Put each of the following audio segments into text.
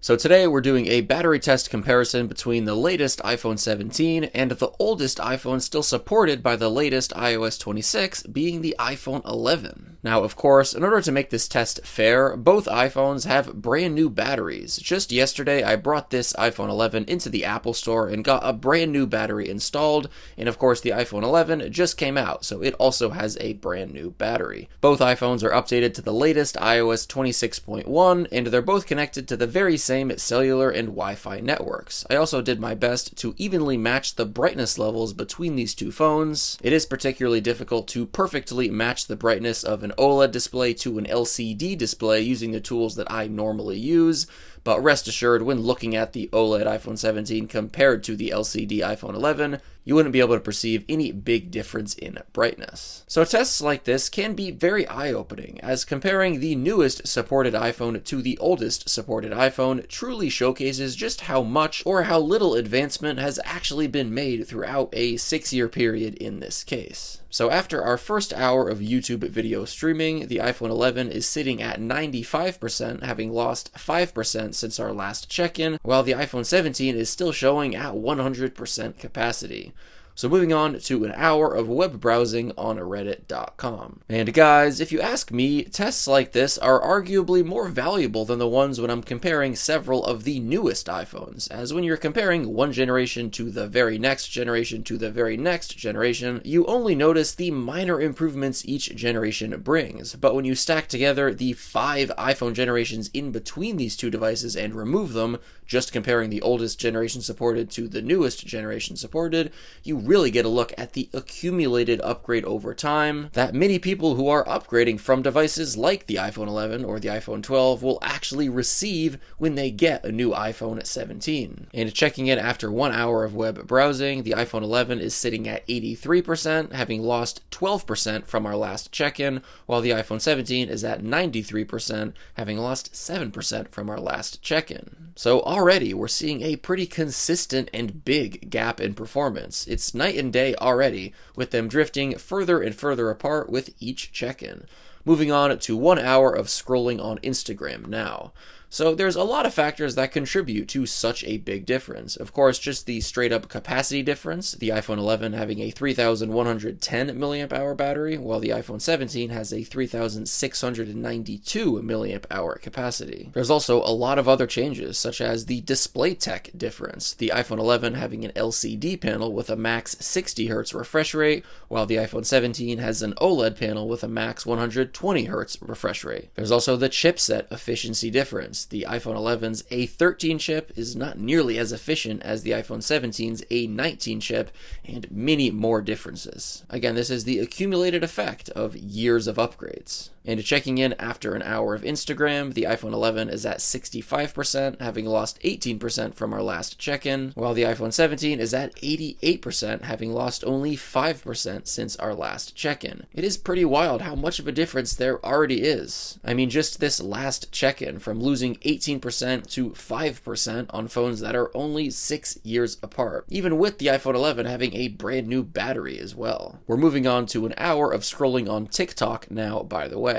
So today we're doing a battery test comparison between the latest iPhone 17 and the oldest iPhone still supported by the latest iOS 26, being the iPhone 11. Now, of course, in order to make this test fair, both iPhones have brand new batteries. Just yesterday, I brought this iPhone 11 into the Apple Store and got a brand new battery installed, and of course the iPhone 11 just came out, so it also has a brand new battery. Both iPhones are updated to the latest iOS 26.1, and they're both connected to the very same cellular and Wi-Fi networks. I also did my best to evenly match the brightness levels between these two phones. It is particularly difficult to perfectly match the brightness of an OLED display to an LCD display using the tools that I normally use, but rest assured, when looking at the OLED iPhone 17 compared to the LCD iPhone 11, you wouldn't be able to perceive any big difference in brightness. So tests like this can be very eye-opening, as comparing the newest supported iPhone to the oldest supported iPhone truly showcases just how much or how little advancement has actually been made throughout a 6-year period in this case. So after our first hour of YouTube video streaming, the iPhone 11 is sitting at 95%, having lost 5% since our last check-in, while the iPhone 17 is still showing at 100% capacity. So moving on to an hour of web browsing on reddit.com. And guys, if you ask me, tests like this are arguably more valuable than the ones when I'm comparing several of the newest iPhones, as when you're comparing one generation to the very next generation to the very next generation, you only notice the minor improvements each generation brings. But when you stack together the 5 iPhone generations in between these two devices and remove them, just comparing the oldest generation supported to the newest generation supported, you really get a look at the accumulated upgrade over time that many people who are upgrading from devices like the iPhone 11 or the iPhone 12 will actually receive when they get a new iPhone 17. And checking in after 1 hour of web browsing, the iPhone 11 is sitting at 83%, having lost 12% from our last check-in, while the iPhone 17 is at 93%, having lost 7% from our last check-in. So already we're seeing a pretty consistent and big gap in performance. It's night and day already, with them drifting further and further apart with each check-in. Moving on to 1 hour of scrolling on Instagram now. So there's a lot of factors that contribute to such a big difference. Of course, just the straight up capacity difference, the iPhone 11 having a 3,110 milliamp hour battery, while the iPhone 17 has a 3,692 milliamp hour capacity. There's also a lot of other changes, such as the display tech difference, the iPhone 11 having an LCD panel with a max 60 Hz refresh rate, while the iPhone 17 has an OLED panel with a max 120 Hz refresh rate. There's also the chipset efficiency difference. The iPhone 11's A13 chip is not nearly as efficient as the iPhone 17's A19 chip, and many more differences. Again, this is the accumulated effect of years of upgrades. And checking in after an hour of Instagram, the iPhone 11 is at 65%, having lost 18% from our last check-in, while the iPhone 17 is at 88%, having lost only 5% since our last check-in. It is pretty wild how much of a difference there already is. I mean, just this last check-in, from losing 18% to 5% on phones that are only 6 years apart, even with the iPhone 11 having a brand new battery as well. We're moving on to an hour of scrolling on TikTok now, by the way.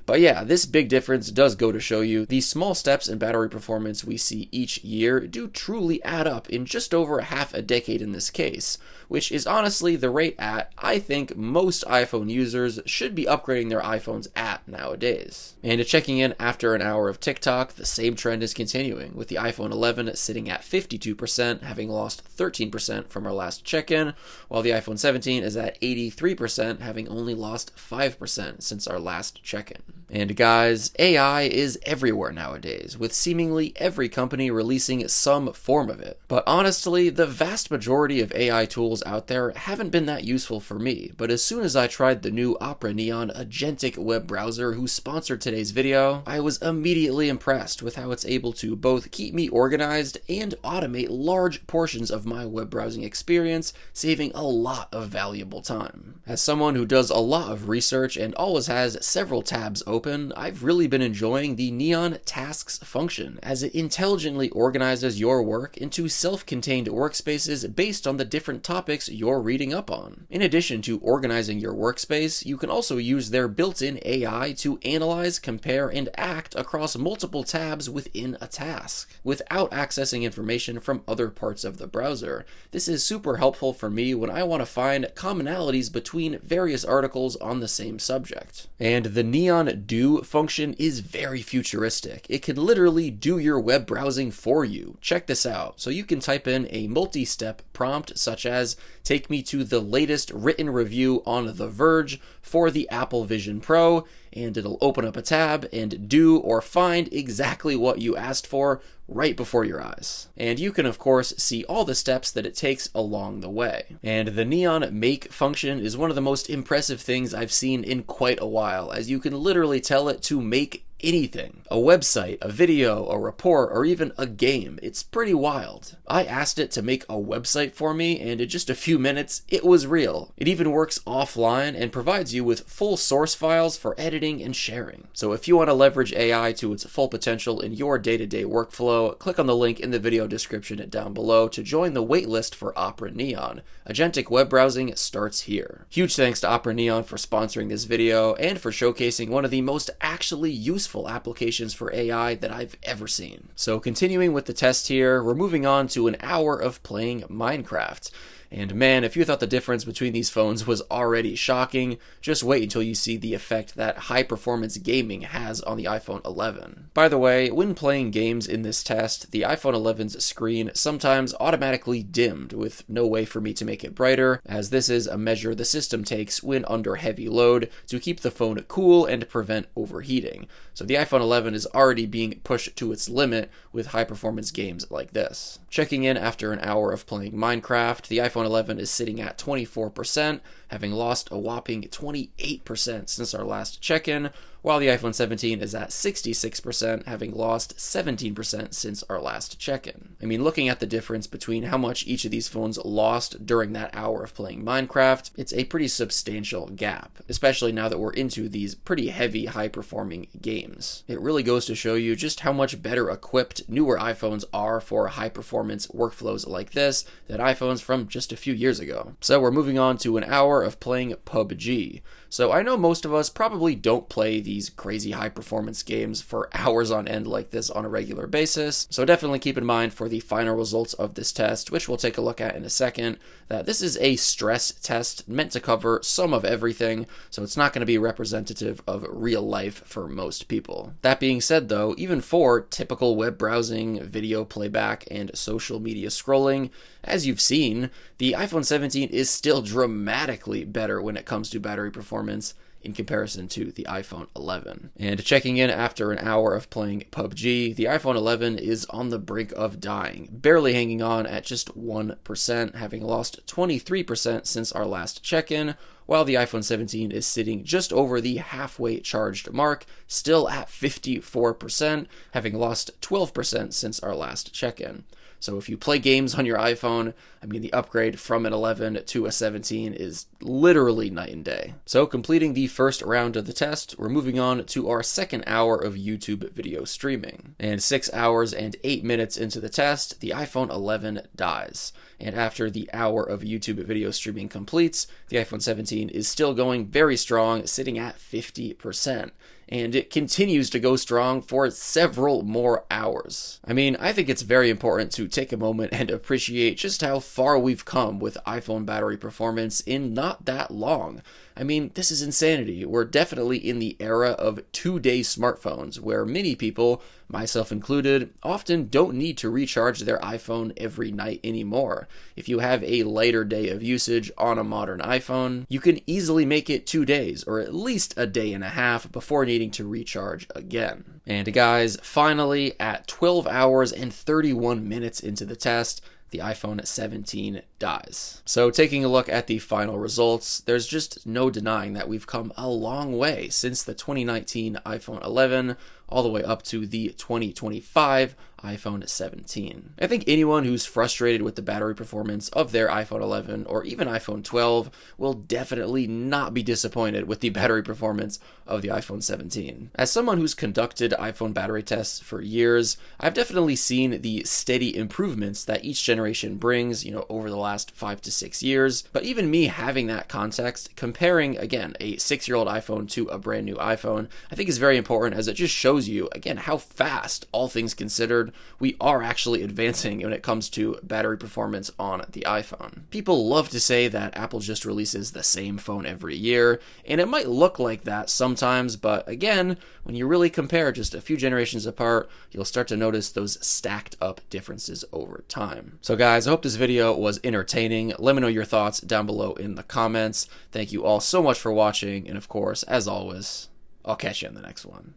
But yeah, this big difference does go to show you the small steps in battery performance we see each year do truly add up in just over half a decade in this case, which is honestly the rate at I think most iPhone users should be upgrading their iPhones at nowadays. And checking in after an hour of TikTok, the same trend is continuing, with the iPhone 11 sitting at 52%, having lost 13% from our last check-in, while the iPhone 17 is at 83%, having only lost 5% since our last check-in. And guys, AI is everywhere nowadays, with seemingly every company releasing some form of it. But honestly, the vast majority of AI tools out there haven't been that useful for me, but as soon as I tried the new Opera Neon agentic web browser who sponsored today's video, I was immediately impressed with how it's able to both keep me organized and automate large portions of my web browsing experience, saving a lot of valuable time. As someone who does a lot of research and always has several tabs open, I've really been enjoying the Neon Tasks function, as it intelligently organizes your work into self-contained workspaces based on the different topics you're reading up on. In addition to organizing your workspace, you can also use their built-in AI to analyze, compare, and act across multiple tabs within a task, without accessing information from other parts of the browser. This is super helpful for me when I want to find commonalities between various articles on the same subject. And the Neon Do function is very futuristic. It can literally do your web browsing for you. Check this out. So you can type in a multi-step prompt such as, take me to the latest written review on The Verge for the Apple Vision Pro, and it'll open up a tab and do or find exactly what you asked for right before your eyes. And you can of course see all the steps that it takes along the way. And the Neon Make function is one of the most impressive things I've seen in quite a while, as you can literally tell it to make anything. A website, a video, a report, or even a game. It's pretty wild. I asked it to make a website for me, and in just a few minutes, it was real. It even works offline and provides you with full source files for editing and sharing. So if you want to leverage AI to its full potential in your day-to-day workflow, click on the link in the video description down below to join the waitlist for Opera Neon. Agentic web browsing starts here. Huge thanks to Opera Neon for sponsoring this video and for showcasing one of the most actually useful applications for AI that I've ever seen. So continuing with the test here, we're moving on to an hour of playing Minecraft. And man, if you thought the difference between these phones was already shocking, just wait until you see the effect that high-performance gaming has on the iPhone 11. By the way, when playing games in this test, the iPhone 11's screen sometimes automatically dimmed with no way for me to make it brighter, as this is a measure the system takes when under heavy load to keep the phone cool and prevent overheating. So the iPhone 11 is already being pushed to its limit with high-performance games like this. Checking in after an hour of playing Minecraft, the iPhone 11 is sitting at 24%, having lost a whopping 28% since our last check-in, while the iPhone 17 is at 66%, having lost 17% since our last check-in. I mean, looking at the difference between how much each of these phones lost during that hour of playing Minecraft, it's a pretty substantial gap, especially now that we're into these pretty heavy, high-performing games. It really goes to show you just how much better equipped newer iPhones are for high-performance workflows like this than iPhones from just a few years ago. So we're moving on to an hour of playing PUBG. So I know most of us probably don't play these crazy high performance games for hours on end like this on a regular basis, so definitely keep in mind for the final results of this test, which we'll take a look at in a second, that this is a stress test meant to cover some of everything, so it's not going to be representative of real life for most people. That being said though, even for typical web browsing, video playback, and social media scrolling, as you've seen, the iPhone 17 is still dramatically better when it comes to battery performance in comparison to the iPhone 11. And checking in after an hour of playing PUBG, the iPhone 11 is on the brink of dying, barely hanging on at just 1%, having lost 23% since our last check-in, while the iPhone 17 is sitting just over the halfway charged mark, still at 54%, having lost 12% since our last check-in. So if you play games on your iPhone, I mean, the upgrade from an 11 to a 17 is literally night and day. So completing the first round of the test, we're moving on to our second hour of YouTube video streaming. And 6 hours and 8 minutes into the test, the iPhone 11 dies. And after the hour of YouTube video streaming completes, the iPhone 17 is still going very strong, sitting at 50%. And it continues to go strong for several more hours. I mean, I think it's very important to take a moment and appreciate just how far we've come with iPhone battery performance in not that long. I mean, this is insanity. We're definitely in the era of 2-day smartphones, where many people, myself included, often don't need to recharge their iPhone every night anymore. If you have a lighter day of usage on a modern iPhone, you can easily make it 2 days, or at least a day and a half, before needing to recharge again. And guys, finally, at 12 hours and 31 minutes into the test, the iPhone 17 dies. So taking a look at the final results, there's just no denying that we've come a long way since the 2019 iPhone 11 all the way up to the 2025 iPhone 17. I think anyone who's frustrated with the battery performance of their iPhone 11 or even iPhone 12 will definitely not be disappointed with the battery performance of the iPhone 17. As someone who's conducted iPhone battery tests for years, I've definitely seen the steady improvements that each generation brings, over the last 5 to 6 years. But even me having that context, comparing, again, a 6-year-old iPhone to a brand new iPhone, I think is very important, as it just shows you, again, how fast, all things considered, we are actually advancing when it comes to battery performance on the iPhone. People love to say that Apple just releases the same phone every year, and it might look like that sometimes, but again, when you really compare just a few generations apart, you'll start to notice those stacked up differences over time. So guys, I hope this video was entertaining. Let me know your thoughts down below in the comments. Thank you all so much for watching, and of course, as always, I'll catch you in the next one.